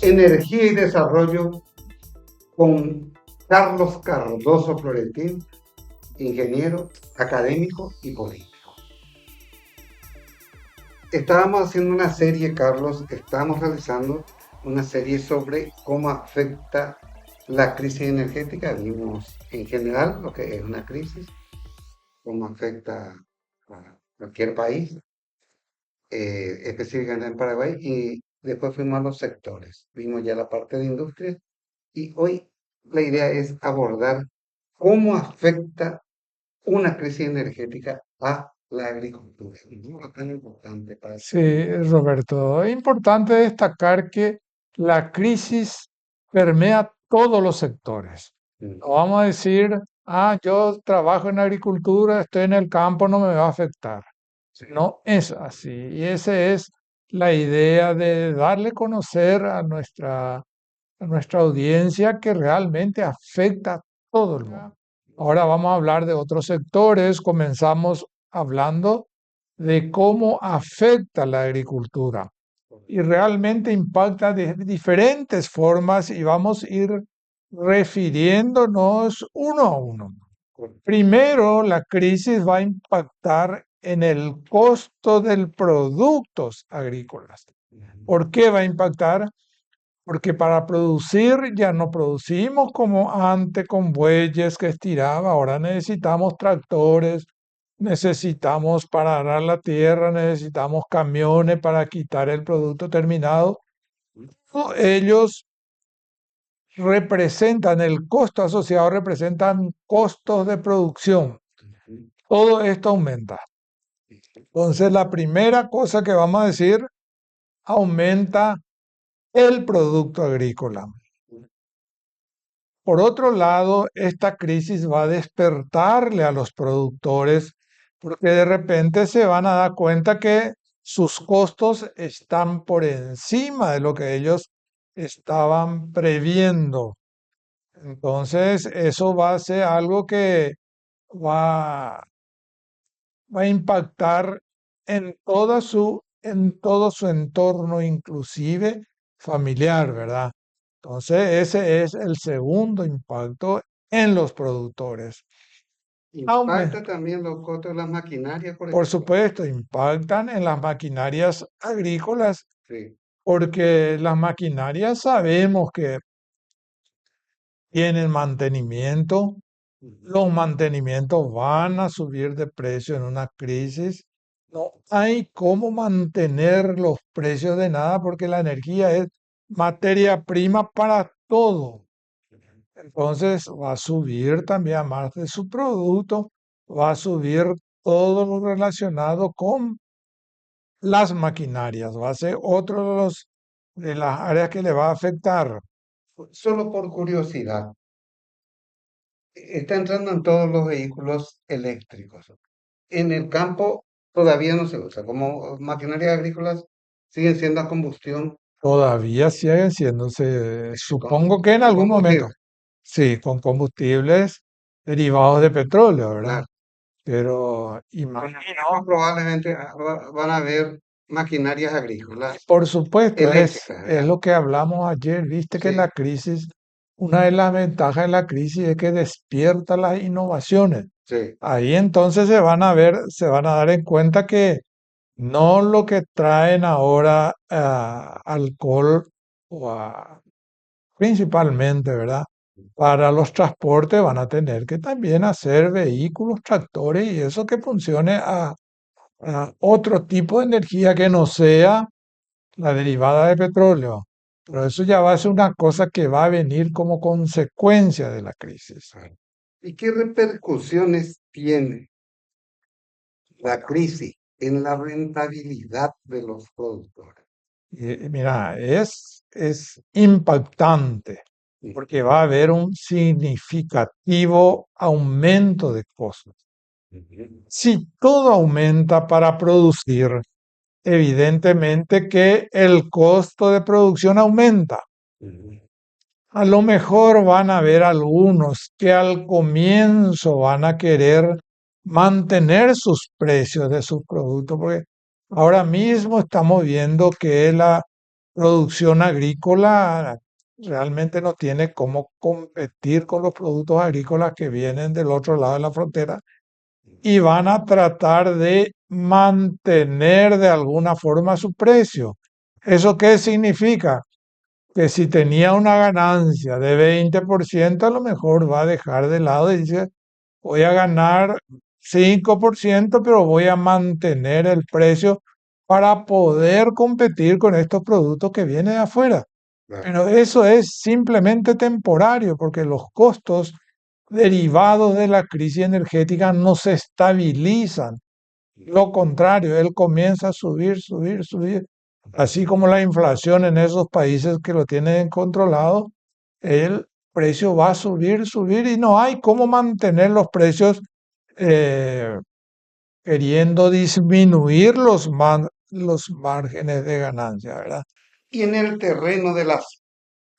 Energía y Desarrollo con Carlos Cardoso Florentín, ingeniero, académico y político. Estábamos haciendo una serie, Carlos, estábamos realizando una serie sobre cómo afecta la crisis energética. Vimos en general lo que es una crisis, cómo afecta a cualquier país, específicamente en Paraguay, y después fuimos a los sectores. Vimos ya la parte de industria y hoy la idea es abordar cómo afecta una crisis energética a la agricultura. Un tema tan importante para el Sí, Roberto, es importante destacar que la crisis permea todos los sectores. país. No vamos a decir, yo trabajo en agricultura, estoy en el campo, no me va a afectar. Sí. No es así. Y esa es la idea de darle a conocer a nuestra audiencia que realmente afecta a todo el mundo. Ahora vamos a hablar de otros sectores. Comenzamos hablando de cómo afecta la agricultura y realmente impacta de diferentes formas y vamos a ir refiriéndonos uno a uno. Primero, la crisis va a impactar en el costo de productos agrícolas. ¿Por qué va a impactar? Porque para producir ya no producimos como antes con bueyes que estiraba, ahora necesitamos tractores, necesitamos para arar la tierra, necesitamos camiones para quitar el producto terminado. Ellos representan, el costo asociado representan costos de producción. Todo esto aumenta. Entonces, la primera cosa que vamos a decir, aumenta el producto agrícola. Por otro lado, esta crisis va a despertarle a los productores porque de repente se van a dar cuenta que sus costos están por encima de lo que ellos estaban previendo. Entonces, eso va a ser algo que va, va a impactar en todo su entorno, inclusive familiar, ¿verdad? Entonces, ese es el segundo impacto en los productores. Impacta también los costos de las maquinarias, por Por ejemplo. supuesto, impactan en las maquinarias agrícolas, Sí. porque las maquinarias sabemos que tienen mantenimiento, los mantenimientos van a subir de precio en una crisis. No hay cómo mantener los precios de nada porque la energía es materia prima para todo. Entonces va a subir también, más de su producto, va a subir todo lo relacionado con las maquinarias. Va a ser otro de las áreas que le va a afectar. Solo por curiosidad, está entrando en todos los vehículos eléctricos. En el campo todavía no se usa, como maquinarias agrícolas siguen siendo a combustión Todavía siguen siéndose, supongo que en con algún momento, combustible, sí, con combustibles derivados de petróleo, ¿verdad? claro. Pero Imagino probablemente van a haber maquinarias agrícolas por supuesto, eléctricas, es ¿verdad? lo que hablamos ayer, viste que la Sí, crisis, una de las ventajas de la crisis es que despierta las innovaciones. sí. Ahí entonces se van a ver, se van a dar en cuenta que no lo que traen ahora alcohol o principalmente, ¿verdad? Para los transportes van a tener que también hacer vehículos, tractores y eso que funcione a otro tipo de energía que no sea la derivada de petróleo. Pero eso ya va a ser una cosa que va a venir como consecuencia de la crisis. Claro. ¿Y qué repercusiones tiene la crisis en la rentabilidad de los productores? Y mira, es impactante Sí. porque va a haber un significativo aumento de costos. Ujú, Si todo aumenta para producir, evidentemente que el costo de producción aumenta. ujú. A lo mejor van a haber algunos que al comienzo van a querer mantener sus precios de sus productos, porque ahora mismo estamos viendo que producción agrícola realmente no tiene cómo competir con los productos agrícolas que vienen del otro lado de la frontera y van a tratar de mantener de alguna forma su precio. ¿Eso qué significa? Que si tenía una ganancia de 20%, a lo mejor va a dejar de lado y dice, voy a ganar 5%, pero voy a mantener el precio para poder competir con estos productos que vienen de afuera. Claro. Pero eso es simplemente temporario, porque los costos derivados de la crisis energética no se estabilizan. Lo contrario, él comienza a subir, subir, subir. Así como la inflación en esos países que lo tienen controlado, el precio va a subir, subir y no hay cómo mantener los precios eh, queriendo disminuir los márgenes de ganancia, ¿verdad? Y en el terreno de las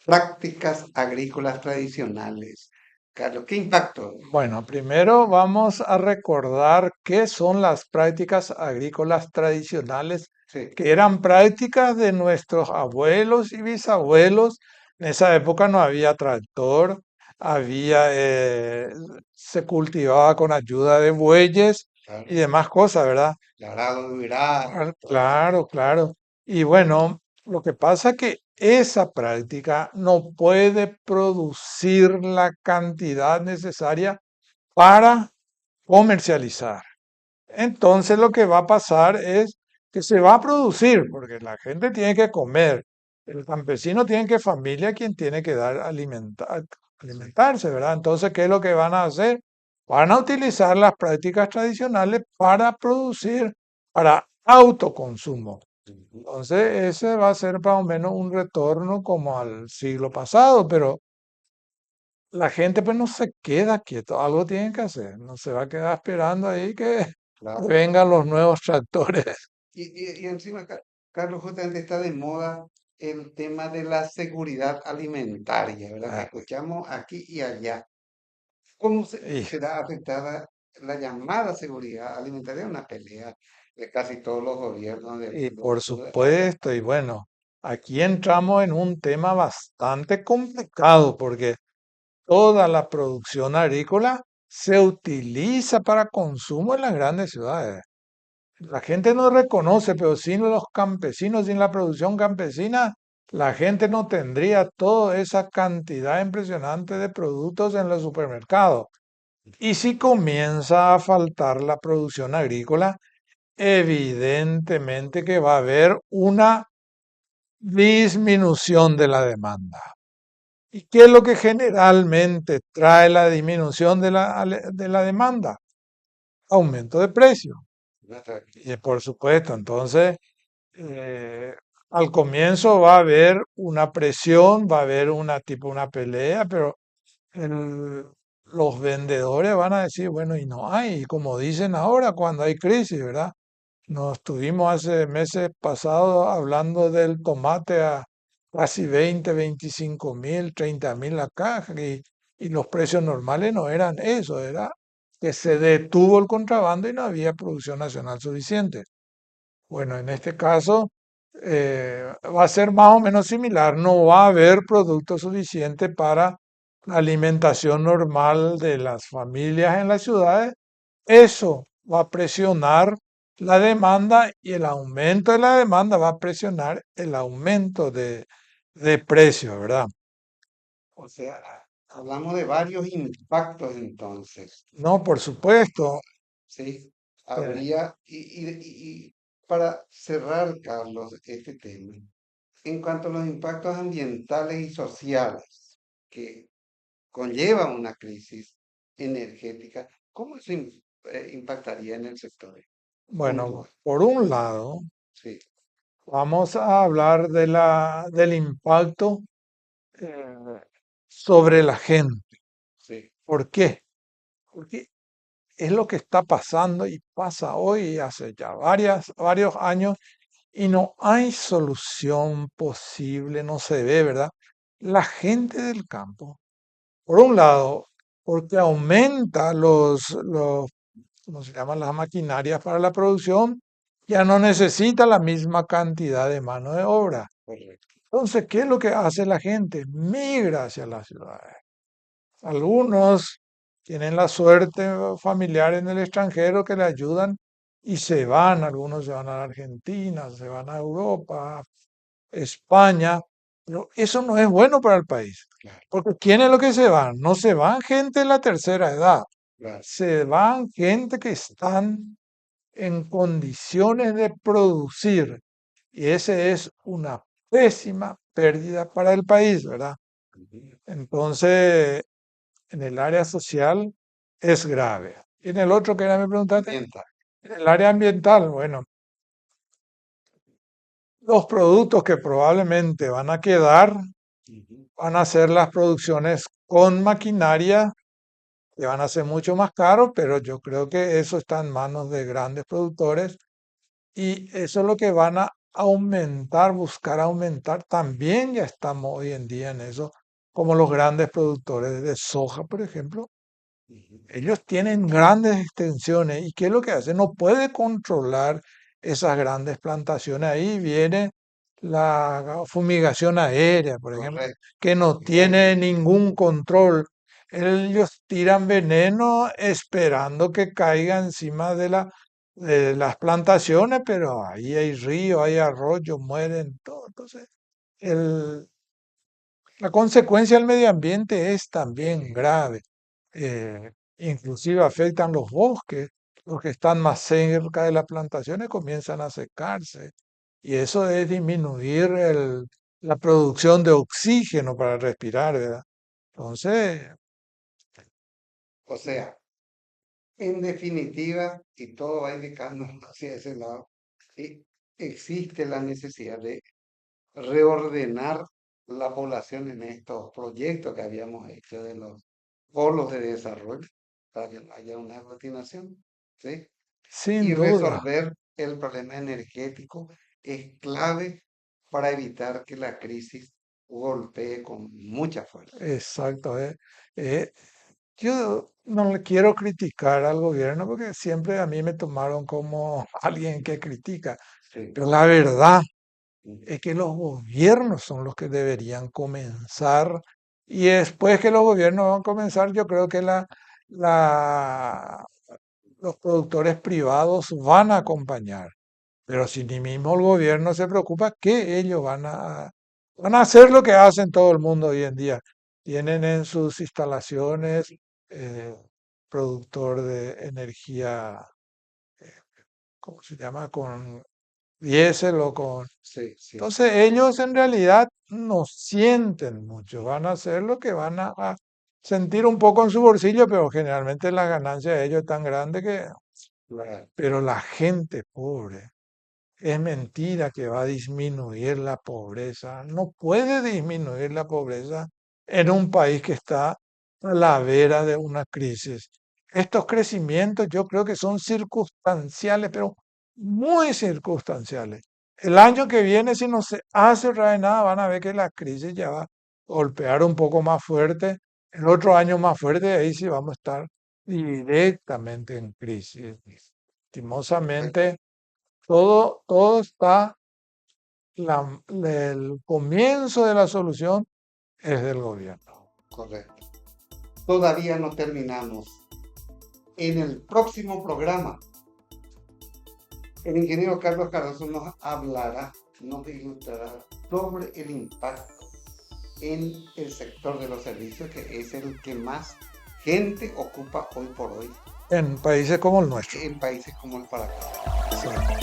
prácticas agrícolas tradicionales, Carlos, ¿qué impacto? Bueno, primero vamos a recordar qué son las prácticas agrícolas tradicionales, Sí, que eran prácticas de nuestros abuelos y bisabuelos. En esa época no había tractor, se cultivaba con ayuda de bueyes claro, y demás cosas, ¿verdad? el arado de Urá, todo eso. Claro, claro. Y bueno, lo que pasa es que esa práctica no puede producir la cantidad necesaria para comercializar. Entonces lo que va a pasar es que se va a producir, porque la gente tiene que comer, el campesino tiene que familia quien tiene que dar Sí. alimentarse, ¿verdad? Entonces, ¿qué es lo que van a hacer? Van a utilizar las prácticas tradicionales para producir, para autoconsumo. Ujú. Entonces, ese va a ser más o menos un retorno como al siglo pasado, pero la gente pues no se queda quieto, algo tienen que hacer, no se va a quedar esperando ahí que Claro. vengan los nuevos tractores. Y encima, Carlos, justamente está de moda el tema de la seguridad alimentaria, ¿verdad? Ah, Escuchamos aquí y allá. ¿Cómo Y, será afectada la llamada seguridad alimentaria? Una pelea de casi todos los gobiernos del y mundo. por supuesto, y bueno, aquí entramos en un tema bastante complicado porque toda la producción agrícola se utiliza para consumo en las grandes ciudades. La gente no reconoce, pero sin los campesinos, sin la producción campesina, la gente no tendría toda esa cantidad impresionante de productos en los supermercados. Y si comienza a faltar la producción agrícola, evidentemente que va a haber una disminución de la demanda. ¿Y qué es lo que generalmente trae la disminución de la demanda? Aumento de precio. ¿Verdad? Y por supuesto, entonces, eh, al comienzo va a haber una presión, va a haber una pelea, pero el- los vendedores van a decir, bueno, y no hay, como dicen ahora cuando hay crisis, ¿verdad? Nos estuvimos hace meses pasados hablando del tomate a casi 20, 25.000, 30.000 la caja y los precios normales no eran eso, era que se detuvo el contrabando y no había producción nacional suficiente. Bueno, en este caso va a ser más o menos similar, no va a haber producto suficiente para la alimentación normal de las familias en las ciudades. Eso va a presionar la demanda y el aumento de la demanda va a presionar el aumento de precio, ¿verdad? O sea, hablamos de varios impactos entonces. No, por supuesto. Sí, eh, habría, y para cerrar, Carlos, este tema, en cuanto a los impactos ambientales y sociales que conlleva una crisis energética, ¿cómo eso impactaría en el sector bueno, puntual? por un lado, Sí, vamos a hablar del impacto eh, sobre la gente. sí, ¿Por qué? Porque es lo que está pasando y pasa hoy y hace ya varios años y no hay solución posible, no se ve, ¿verdad? La gente del campo, por un lado, porque aumenta ¿cómo se llaman? Las maquinarias para la producción, ya no necesita la misma cantidad de mano de obra. correcto. Entonces, ¿qué es lo que hace la gente? Migra hacia las ciudades. Algunos tienen la suerte familiar en el extranjero que le ayudan y se van. Algunos se van a la Argentina, se van a Europa, España, pero eso no es bueno para el país. Claro, Porque ¿quién es lo que se van? No se van gente de la tercera edad, claro, se van gente que están en condiciones de producir. Y ese es una pésima pérdida para el país, ¿verdad? ujú, Entonces, en el área social es grave. Y en el otro que era me preguntaste, ambiental, en el área ambiental, bueno, los productos que probablemente van a quedar ujú, van a ser las producciones con maquinaria, que van a ser mucho más caros, pero yo creo que eso está en manos de grandes productores y eso es lo que van a aumentar, buscar aumentar. También ya estamos hoy en día en eso, como los grandes productores de soja, por ejemplo. ujú, Ellos tienen grandes extensiones y ¿qué es lo que hacen? No puede controlar esas grandes plantaciones. Ahí viene la fumigación aérea, por ejemplo, correcto, que no tiene ningún control. Ellos tiran veneno esperando que caiga encima de las plantaciones, pero ahí hay río, hay arroyo, mueren todo. Entonces, el, la consecuencia al medio ambiente es también grave. Inclusive afectan los bosques, los que están más cerca de las plantaciones comienzan a secarse y eso es disminuir la producción de oxígeno para respirar, ¿verdad? Entonces, o sea, en definitiva, y todo va indicando hacia ese lado, sí, existe la necesidad de reordenar la población en estos proyectos que habíamos hecho de los polos de desarrollo, para que haya una aglutinación, ¿sí? sin Y duda, resolver el problema energético es clave para evitar que la crisis golpee con mucha fuerza. exacto. Eh, yo no le quiero criticar al gobierno porque siempre a mí me tomaron como alguien que critica, Sí, pero la verdad ujú, es que los gobiernos son los que deberían comenzar y después que los gobiernos van a comenzar, yo creo que la- los productores privados van a acompañar. Pero si ni mismo el gobierno se preocupa, ¿qué ellos van a hacer lo que hacen todo el mundo hoy en día? Tienen en sus instalaciones eh, productor de energía, ¿cómo se llama? Con diésel o con... sí, sí, Entonces ellos en realidad no sienten mucho, van a hacer lo que a sentir un poco en su bolsillo, pero generalmente la ganancia de ellos es tan grande que... claro, Pero la gente pobre, es mentira que va a disminuir la pobreza. No puede disminuir la pobreza en un país que está a la vera de una crisis. Estos crecimientos yo creo que son circunstanciales, pero muy circunstanciales. El año que viene, si no se hace otra vez nada, van a ver que la crisis ya va a golpear un poco más fuerte. El otro año más fuerte, ahí sí vamos a estar directamente en crisis. correcto, Lastimosamente, todo está, el comienzo de la solución es del gobierno. correcto. Todavía no terminamos. En el próximo programa, el ingeniero Carlos Cardoso nos hablará, nos ilustrará sobre el impacto en el sector de los servicios, que es el que más gente ocupa hoy por hoy En países como el nuestro. en países como el Paraguay. Exacto.